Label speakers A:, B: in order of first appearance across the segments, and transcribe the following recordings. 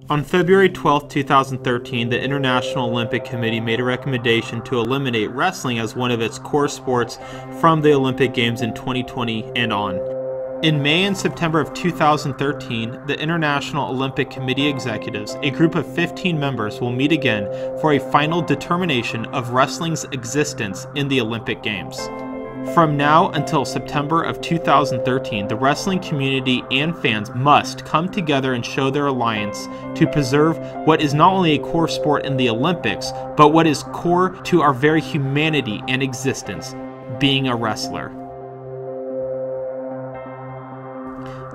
A: On February 12, 2013, the International Olympic Committee made a recommendation to eliminate wrestling as one of its core sports from the Olympic Games in 2020 and on. In May and September of 2013, the International Olympic Committee executives, a group of 15 members, will meet again for a final determination of wrestling's existence in the Olympic Games. From now until September of 2013, the wrestling community and fans must come together and show their alliance to preserve what is not only a core sport in the Olympics, but what is core to our very humanity and existence, being a wrestler.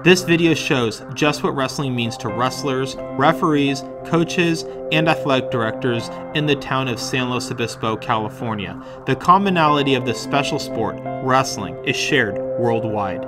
A: This video shows just what wrestling means to wrestlers, referees, coaches, and athletic directors in the town of San Luis Obispo, California. The commonality of this special sport, wrestling, is shared worldwide.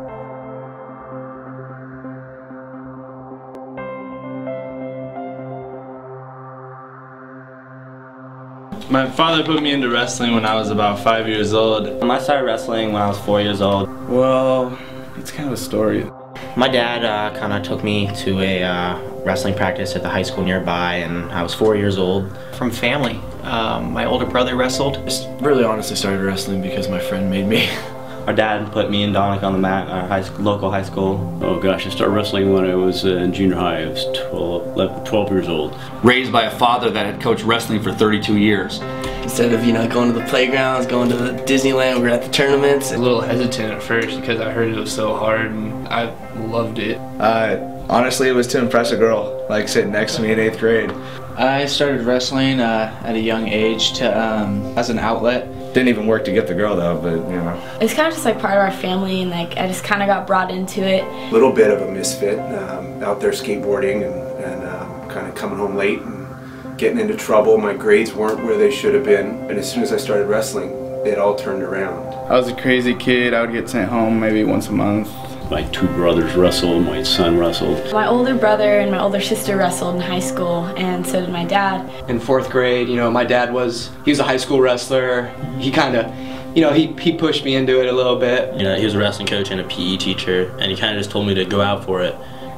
B: My father put me into wrestling when I was about 5 years old.
C: I started wrestling when I was 4 years old.
B: Well, it's kind of a story.
C: My dad kind of took me to a wrestling practice at the high school nearby, and I was 4 years old.
D: From family. My older brother wrestled.
E: I really honestly started wrestling because my friend made me.
C: Our dad put me and Dominic on the mat at our local high school.
F: Oh gosh, I started wrestling when I was in junior high. I was 12 years old.
G: Raised by a father that had coached wrestling for 32 years.
H: Instead of, going to the playgrounds, going to the Disneyland, we were at the tournaments.
B: A little hesitant at first because I heard it was so hard, and I loved it.
I: Honestly, it was to impress a girl, like sitting next to me in 8th grade.
J: I started wrestling at a young age as an outlet.
I: Didn't even work to get the girl though, but
K: It's kind of just like part of our family, and I just kind of got brought into it.
L: A little bit of a misfit, out there skateboarding and kind of coming home late and getting into trouble. My grades weren't where they should have been, and as soon as I started wrestling, it all turned around.
B: I was a crazy kid. I would get sent home maybe once a month.
F: My 2 brothers wrestled, my son wrestled.
K: My older brother and my older sister wrestled in high school, and so did my dad.
D: In 4th grade, my dad was a high school wrestler. He kind of, he pushed me into it a little bit.
C: He was a wrestling coach and a PE teacher, and he kind of just told me to go out for it.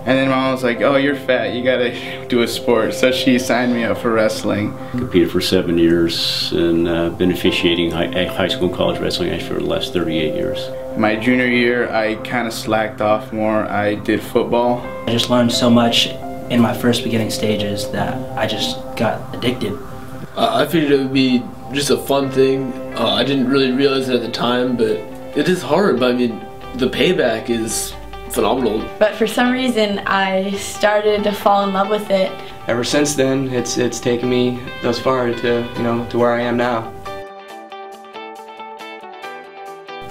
B: And then Mom was like, oh, you're fat, you gotta do a sport. So she signed me up for wrestling.
F: Competed for 7 years and been officiating high school and college wrestling actually for the last 38 years.
B: My junior year, I kind of slacked off more. I did football.
M: I just learned so much in my first beginning stages that I just got addicted.
E: I figured it would be just a fun thing. I didn't really realize it at the time, but it is hard. But I mean, the payback is phenomenal.
K: But for some reason, I started to fall in love with it.
D: Ever since then, it's taken me thus far to to where I am now.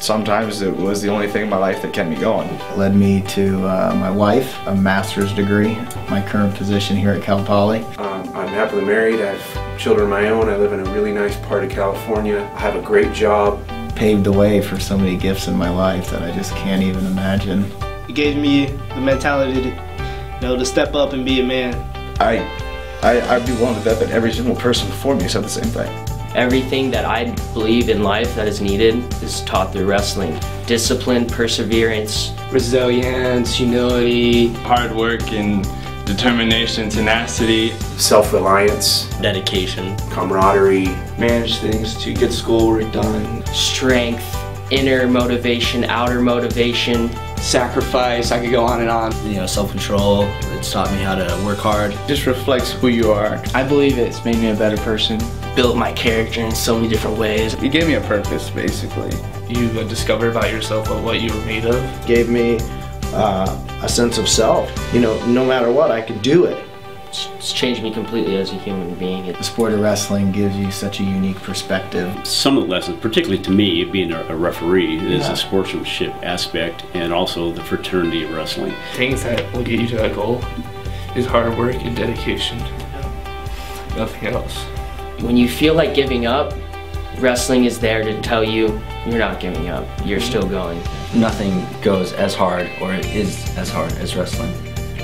I: sometimes it was the only thing in my life that kept me going.
N: It led me to my wife, a master's degree, my current position here at Cal Poly.
L: I'm happily married, I have children of my own, I live in a really nice part of California, I have a great job.
N: Paved the way for so many gifts in my life that I just can't even imagine.
O: It gave me the mentality to, to step up and be a man.
I: I'd be willing to bet that every single person before me said the same thing.
P: Everything that I believe in life that is needed is taught through wrestling. Discipline, perseverance,
D: resilience, humility,
B: hard work and determination, tenacity,
L: self-reliance,
C: dedication,
L: camaraderie,
D: manage things to get schoolwork done,
P: strength, inner motivation, outer motivation,
D: sacrifice. I could go on and on.
C: Self-control. It's taught me how to work hard.
B: It just reflects who you are.
J: I believe it's made me a better person.
H: Built my character in so many different ways.
B: It gave me a purpose, basically. You discovered about yourself what you were made of.
Q: Gave me a sense of self. No matter what, I could do it.
P: It's changed me completely as a human being.
N: The sport of wrestling gives you such a unique perspective.
F: Some of the lessons, particularly to me, being a referee, is the sportsmanship aspect and also the fraternity of wrestling.
B: Things that will get you to that goal is hard work and dedication. Nothing else.
P: When you feel like giving up, wrestling is there to tell you you're not giving up, you're still going.
C: Nothing goes as hard or is as hard as wrestling.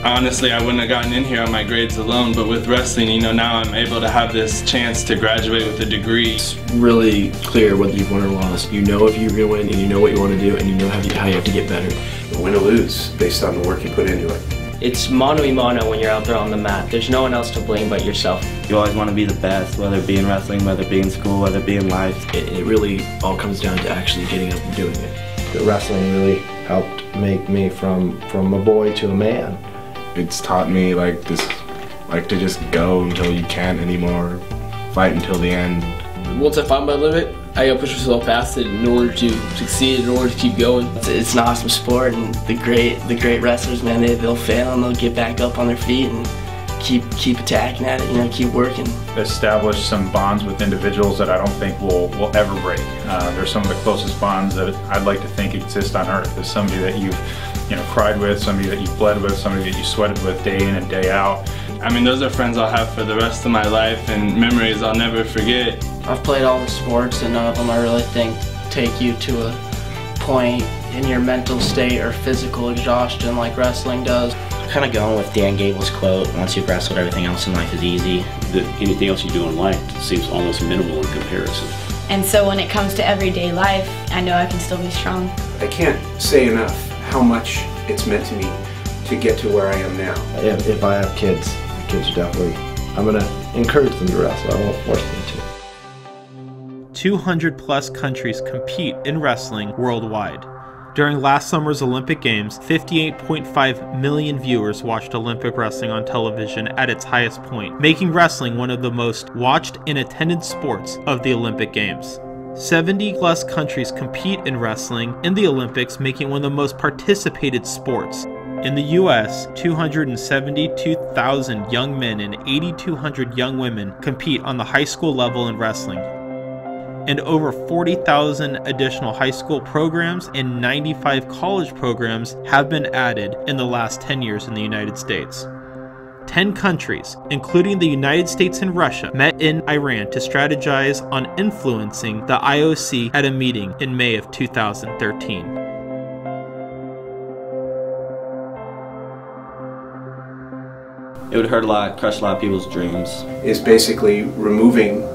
B: Honestly, I wouldn't have gotten in here on my grades alone, but with wrestling, now I'm able to have this chance to graduate with a degree.
E: It's really clear whether you've won or lost. You know if you're going to win, and you know what you want to do, and you know how you have to get better.
L: Win or lose based on the work you put into it.
P: It's mano a mano when you're out there on the mat. There's no one else to blame but yourself.
R: You always want to be the best, whether it be in wrestling, whether it be in school, whether it be in life.
S: It really all comes down to actually getting up and doing it.
Q: The wrestling really helped make me from a boy to a man.
T: It's taught me like to just go until you can't anymore, fight until the end.
E: Once I find my limit, I gotta push myself past it in order to succeed, in order to keep going.
H: It's an awesome sport, and the great wrestlers, man, they'll fail and they'll get back up on their feet and keep attacking at it, you know, keep working.
U: Establish some bonds with individuals that I don't think will ever break. They're some of the closest bonds that I'd like to think exist on earth. There's somebody that you've cried with, somebody that you've bled with, somebody that you sweated with day in and day out.
B: I mean, those are friends I'll have for the rest of my life and memories I'll never forget.
J: I've played all the sports, and none of them I really think take you to a point in your mental state or physical exhaustion like wrestling does.
C: Kind of going with Dan Gable's quote, once you've wrestled, everything else in life is easy.
F: Anything else you do in life seems almost minimal in comparison.
K: And so when it comes to everyday life, I know I can still be strong.
L: I can't say enough how much it's meant to me to get to where I am now.
Q: If I have kids, the kids are definitely, I'm going to encourage them to wrestle. I won't force them to.
A: 200 plus countries compete in wrestling worldwide. During last summer's Olympic Games, 58.5 million viewers watched Olympic wrestling on television at its highest point, making wrestling one of the most watched and attended sports of the Olympic Games. 70 plus countries compete in wrestling in the Olympics, making it one of the most participated sports. In the US, 272,000 young men and 8,200 young women compete on the high school level in wrestling. And over 40,000 additional high school programs and 95 college programs have been added in the last 10 years in the United States. 10 countries, including the United States and Russia, met in Iran to strategize on influencing the IOC at a meeting in May of 2013.
R: It would hurt a lot, crush a lot of people's dreams.
L: Is basically removing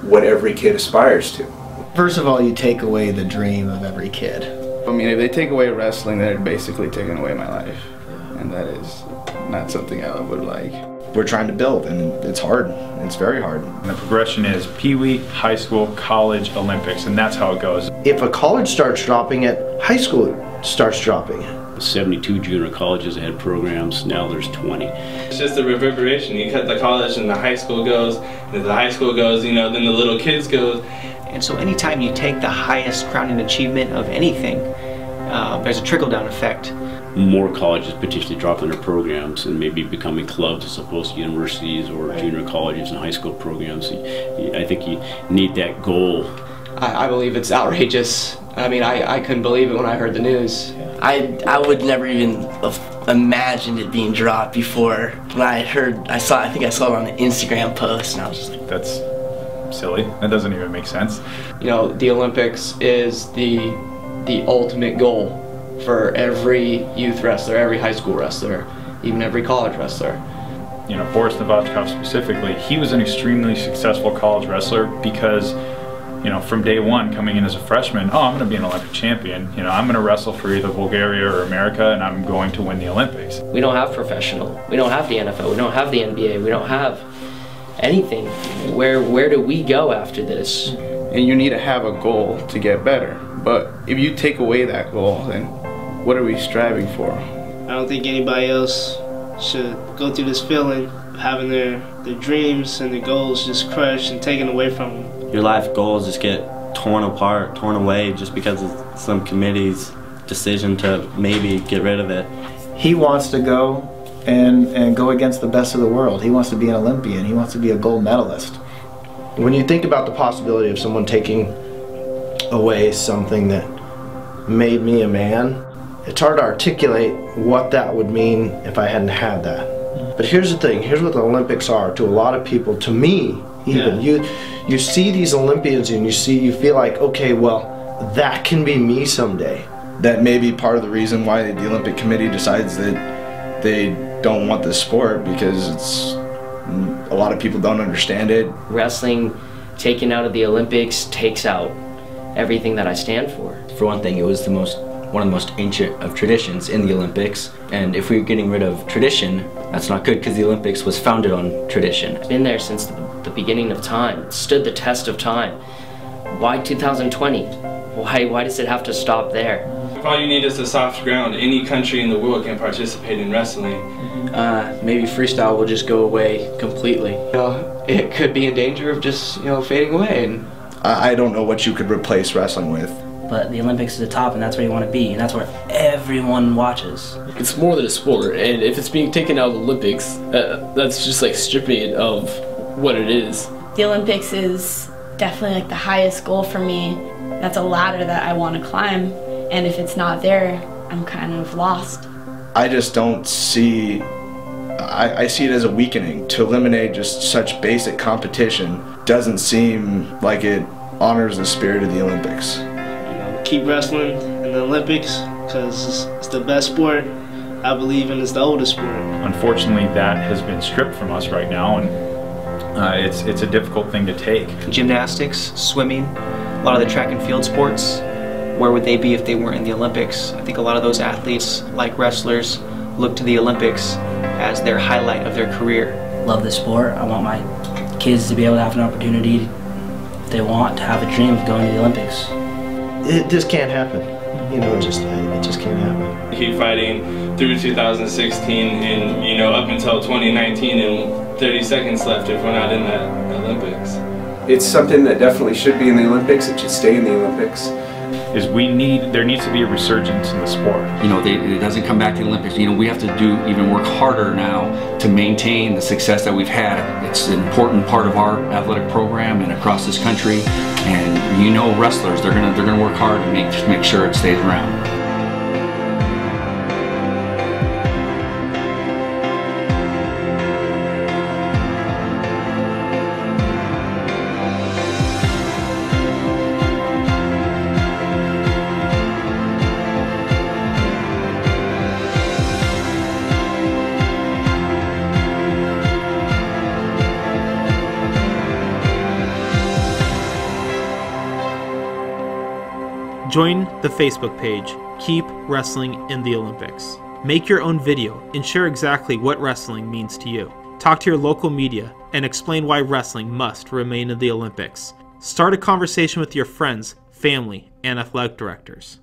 L: what every kid aspires to.
N: First of all, you take away the dream of every kid.
I: I mean, if they take away wrestling, they're basically taking away my life. And that is not something I would like.
N: We're trying to build, and it's hard. It's very hard.
U: And the progression is Pee-wee, high school, college, Olympics, and that's how it goes.
Q: If a college starts dropping it, high school starts dropping it.
F: 72 junior colleges that had programs, now there's 20.
B: It's just a reverberation. You cut the college and the high school goes, and the high school goes, you know, then the little kids go.
V: And so anytime you take the highest crowning achievement of anything, there's a trickle-down effect.
F: More colleges potentially dropping their programs and maybe becoming clubs as opposed to universities or junior colleges and high school programs. I think you need that goal.
D: I believe it's outrageous. I mean, I couldn't believe it when I heard the news.
H: I would never even have imagined it being dropped before. When I think I saw it on an Instagram post, and I was just like,
U: that's silly. That doesn't even make sense.
D: You know, the Olympics is the ultimate goal for every youth wrestler, every high school wrestler, even every college wrestler.
U: You know, Boris Novikov specifically, he was an extremely successful college wrestler because, you know, from day one, coming in as a freshman, I'm going to be an Olympic champion. You know, I'm going to wrestle for either Bulgaria or America, and I'm going to win the Olympics.
P: We don't have professional. We don't have the NFL. We don't have the NBA. We don't have anything. Where do we go after this?
I: And you need to have a goal to get better. But if you take away that goal, then what are we striving for?
O: I don't think anybody else should go through this feeling of having their dreams and their goals just crushed and taken away from them.
R: Your life goals just get torn apart, torn away just because of some committee's decision to maybe get rid of it.
N: He wants to go and go against the best of the world. He wants to be an Olympian. He wants to be a gold medalist.
Q: When you think about the possibility of someone taking away something that made me a man, it's hard to articulate what that would mean if I hadn't had that. But here's the thing, here's what the Olympics are to a lot of people, to me even. You see these Olympians and you feel like, okay, well, that can be me someday.
I: That may be part of the reason why the Olympic Committee decides that they don't want this sport, because a lot of people don't understand it.
P: Wrestling taken out of the Olympics takes out everything that I stand for.
C: For one thing, it was the most
G: one of the most ancient of traditions in the Olympics. And if we're getting rid of tradition, that's not good because the Olympics was founded on tradition.
P: It's been there since the beginning of time. It stood the test of time. Why 2020? Why does it have to stop there?
B: If all you need is a soft ground, any country in the world can participate in wrestling.
D: Maybe freestyle will just go away completely. It could be in danger of just, fading away. And
I: I don't know what you could replace wrestling with.
J: But the Olympics is the top, and that's where you want to be, and that's where everyone watches.
E: It's more than a sport, and if it's being taken out of the Olympics, that's just like stripping it of what it is.
K: The Olympics is definitely like the highest goal for me. That's a ladder that I want to climb, and if it's not there, I'm kind of lost.
I: I just don't see, I see it as a weakening. To eliminate just such basic competition doesn't seem like it honors the spirit of the Olympics.
O: Keep wrestling in the Olympics because it's the best sport, I believe, and it's the oldest sport.
U: Unfortunately, that has been stripped from us right now, and it's a difficult thing to take.
V: Gymnastics, swimming, a lot of the track and field sports, where would they be if they weren't in the Olympics? I think a lot of those athletes, like wrestlers, look to the Olympics as their highlight of their career.
J: Love the sport. I want my kids to be able to have an opportunity, if they want, to have a dream of going to the Olympics.
Q: It just can't happen. It just can't happen.
B: Keep fighting through 2016 and, up until 2019 and 30 seconds left if we're not in that Olympics.
L: It's something that definitely should be in the Olympics. It should stay in the Olympics.
U: There needs to be a resurgence in the sport.
M: It doesn't come back to the Olympics. We have to even work harder now to maintain the success that we've had. It's an important part of our athletic program and across this country. And wrestlers, they're gonna work hard to make sure it stays around.
A: Join the Facebook page, Keep Wrestling in the Olympics. Make your own video and share exactly what wrestling means to you. Talk to your local media and explain why wrestling must remain in the Olympics. Start a conversation with your friends, family, and athletic directors.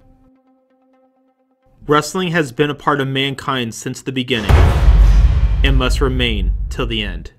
A: Wrestling has been a part of mankind since the beginning and must remain till the end.